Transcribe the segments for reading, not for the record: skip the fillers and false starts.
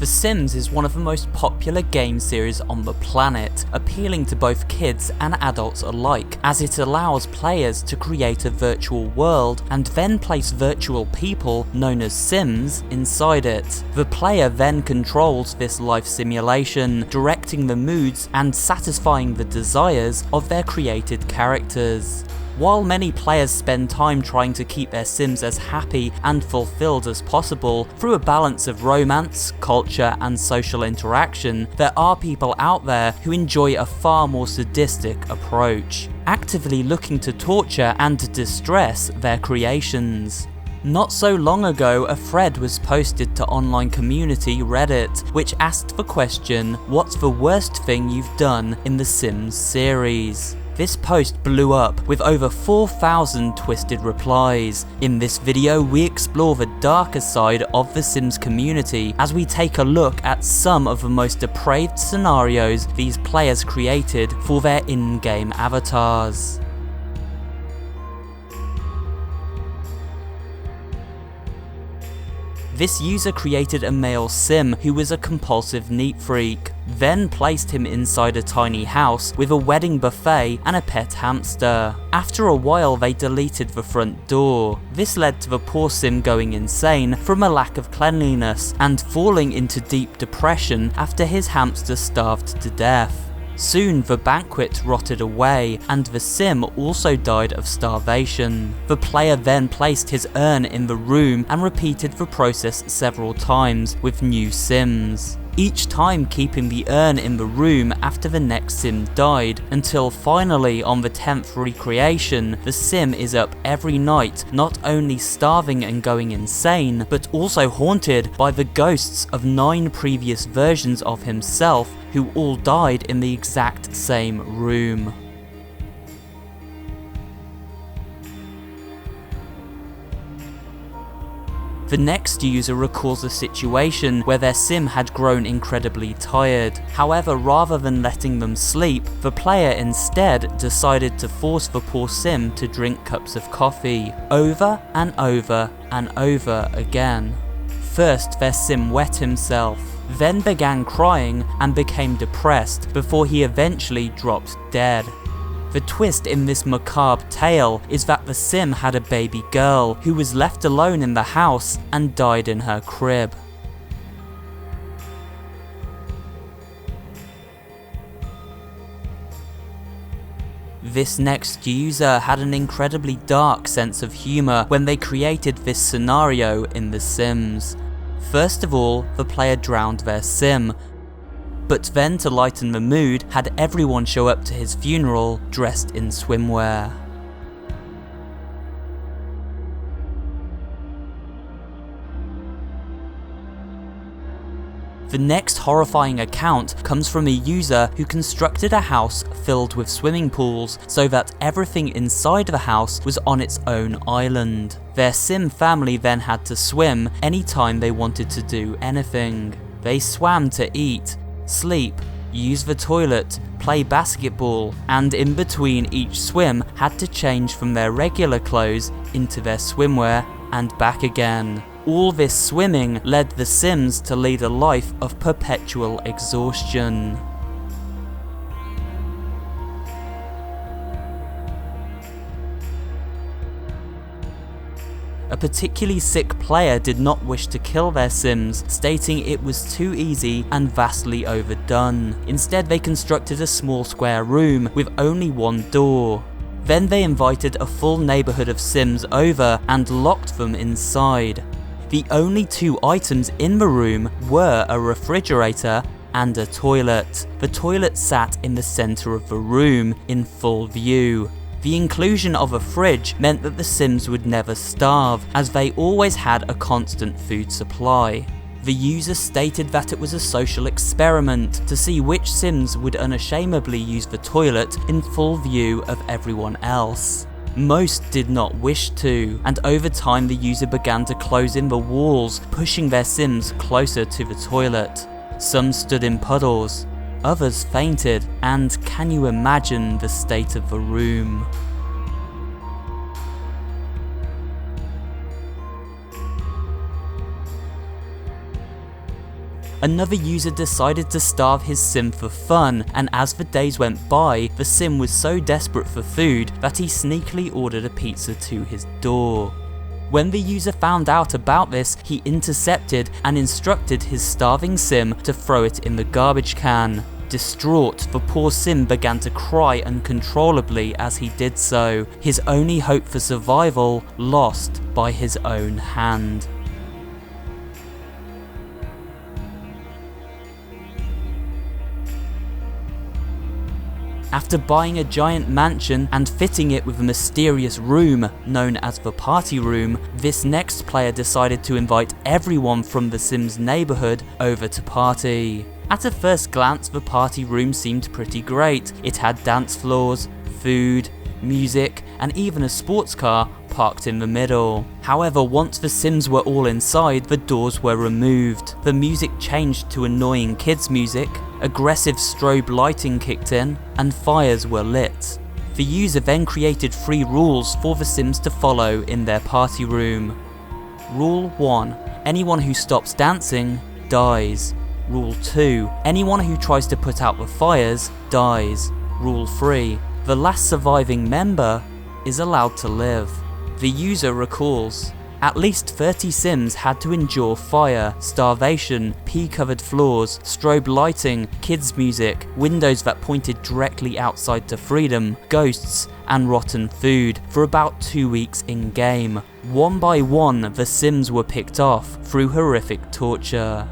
The Sims is one of the most popular game series on the planet, appealing to both kids and adults alike, as it allows players to create a virtual world and then place virtual people, known as Sims, inside it. The player then controls this life simulation, directing the moods and satisfying the desires of their created characters. While many players spend time trying to keep their Sims as happy and fulfilled as possible through a balance of romance, culture and social interaction, there are people out there who enjoy a far more sadistic approach, actively looking to torture and distress their creations. Not so long ago, a thread was posted to online community Reddit, which asked the question, "What's the worst thing you've done in the Sims series?" This post blew up with over 4,000 twisted replies. In this video, we explore the darker side of the Sims community as we take a look at some of the most depraved scenarios these players created for their in-game avatars. This user created a male Sim who was a compulsive neat freak, then placed him inside a tiny house with a wedding buffet and a pet hamster. After a while they deleted the front door. This led to the poor Sim going insane from a lack of cleanliness and falling into deep depression after his hamster starved to death. Soon the banquet rotted away and the Sim also died of starvation. The player then placed his urn in the room and repeated the process several times with new Sims, each time keeping the urn in the room after the next Sim died, until finally on the 10th recreation, the Sim is up every night, not only starving and going insane, but also haunted by the ghosts of 9 previous versions of himself who all died in the exact same room. The next user recalls a situation where their Sim had grown incredibly tired. However, rather than letting them sleep, the player instead decided to force the poor Sim to drink cups of coffee, over and over and over again. First, their Sim wet himself, then began crying and became depressed before he eventually dropped dead. The twist in this macabre tale is that the Sim had a baby girl who was left alone in the house and died in her crib. This next user had an incredibly dark sense of humour when they created this scenario in The Sims. First of all, the player drowned their Sim, but then to lighten the mood, had everyone show up to his funeral dressed in swimwear. The next horrifying account comes from a user who constructed a house filled with swimming pools so that everything inside the house was on its own island. Their Sim family then had to swim anytime they wanted to do anything. They swam to eat, sleep, use the toilet, play basketball, and in between each swim had to change from their regular clothes into their swimwear and back again. All this swimming led the Sims to lead a life of perpetual exhaustion. A particularly sick player did not wish to kill their Sims, stating it was too easy and vastly overdone. Instead, they constructed a small square room with only one door. Then they invited a full neighbourhood of Sims over and locked them inside. The only 2 items in the room were a refrigerator and a toilet. The toilet sat in the centre of the room, in full view. The inclusion of a fridge meant that the Sims would never starve, as they always had a constant food supply. The user stated that it was a social experiment to see which Sims would unashamedly use the toilet in full view of everyone else. Most did not wish to, and over time the user began to close in the walls, pushing their Sims closer to the toilet. Some stood in puddles, others fainted, and can you imagine the state of the room? Another user decided to starve his sim for fun, and as the days went by, the sim was so desperate for food that he sneakily ordered a pizza to his door. When the user found out about this, he intercepted and instructed his starving sim to throw it in the garbage can. Distraught, the poor sim began to cry uncontrollably as he did so, his only hope for survival lost by his own hand. After buying a giant mansion and fitting it with a mysterious room known as the party room, this next player decided to invite everyone from the Sims neighbourhood over to party. At a first glance, the party room seemed pretty great. It had dance floors, food, music, and even a sports car parked in the middle. However, once the Sims were all inside, the doors were removed. The music changed to annoying kids music, aggressive strobe lighting kicked in, and fires were lit. The user then created 3 rules for the Sims to follow in their party room. Rule 1. Anyone who stops dancing dies. Rule 2. Anyone who tries to put out the fires dies. Rule 3. The last surviving member is allowed to live. The user recalls, at least 30 Sims had to endure fire, starvation, pea-covered floors, strobe lighting, kids music, windows that pointed directly outside to freedom, ghosts, and rotten food for about 2 weeks in-game. One by one, the Sims were picked off through horrific torture.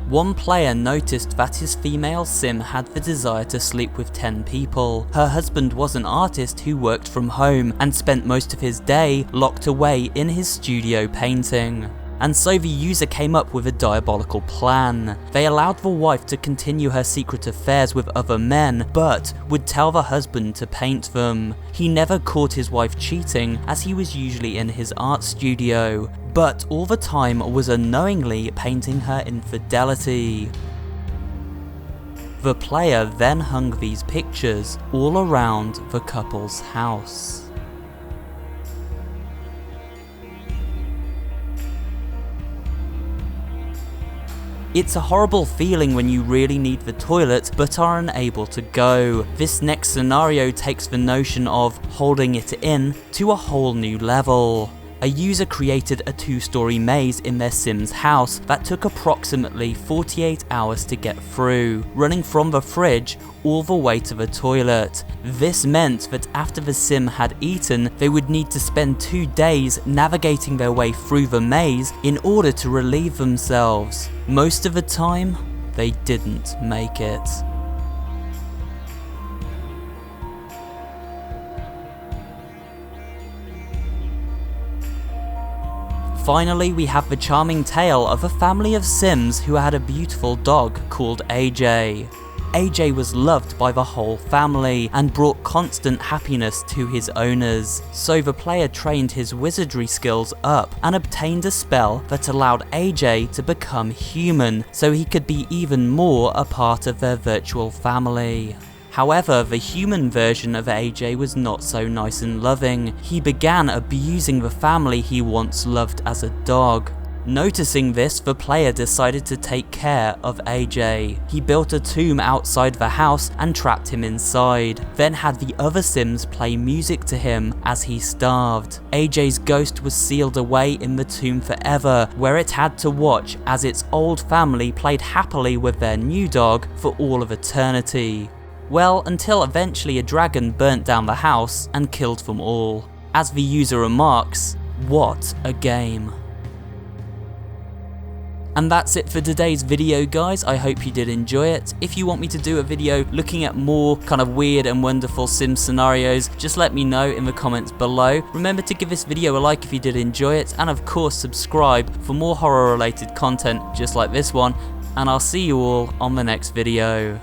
One player noticed that his female sim had the desire to sleep with 10 people. Her husband was an artist who worked from home and spent most of his day locked away in his studio painting. And so the user came up with a diabolical plan. They allowed the wife to continue her secret affairs with other men, but would tell the husband to paint them. He never caught his wife cheating, as he was usually in his art studio, but all the time was unknowingly painting her infidelity. The player then hung these pictures all around the couple's house. It's a horrible feeling when you really need the toilet but are unable to go. This next scenario takes the notion of holding it in to a whole new level. A user created a 2-story maze in their Sim's house that took approximately 48 hours to get through, running from the fridge all the way to the toilet. This meant that after the Sim had eaten, they would need to spend 2 days navigating their way through the maze in order to relieve themselves. Most of the time, they didn't make it. Finally, we have the charming tale of a family of Sims who had a beautiful dog called AJ. AJ was loved by the whole family and brought constant happiness to his owners, so the player trained his wizardry skills up and obtained a spell that allowed AJ to become human so he could be even more a part of their virtual family. However, the human version of AJ was not so nice and loving. He began abusing the family he once loved as a dog. Noticing this, the player decided to take care of AJ. He built a tomb outside the house and trapped him inside, then had the other Sims play music to him as he starved. AJ's ghost was sealed away in the tomb forever, where it had to watch as its old family played happily with their new dog for all of eternity. Well, until eventually a dragon burnt down the house and killed them all. As the user remarks, what a game. And that's it for today's video, guys. I hope you did enjoy it. If you want me to do a video looking at more kind of weird and wonderful sim scenarios, just let me know in the comments below. Remember to give this video a like if you did enjoy it, and of course subscribe for more horror related content just like this one, and I'll see you all on the next video.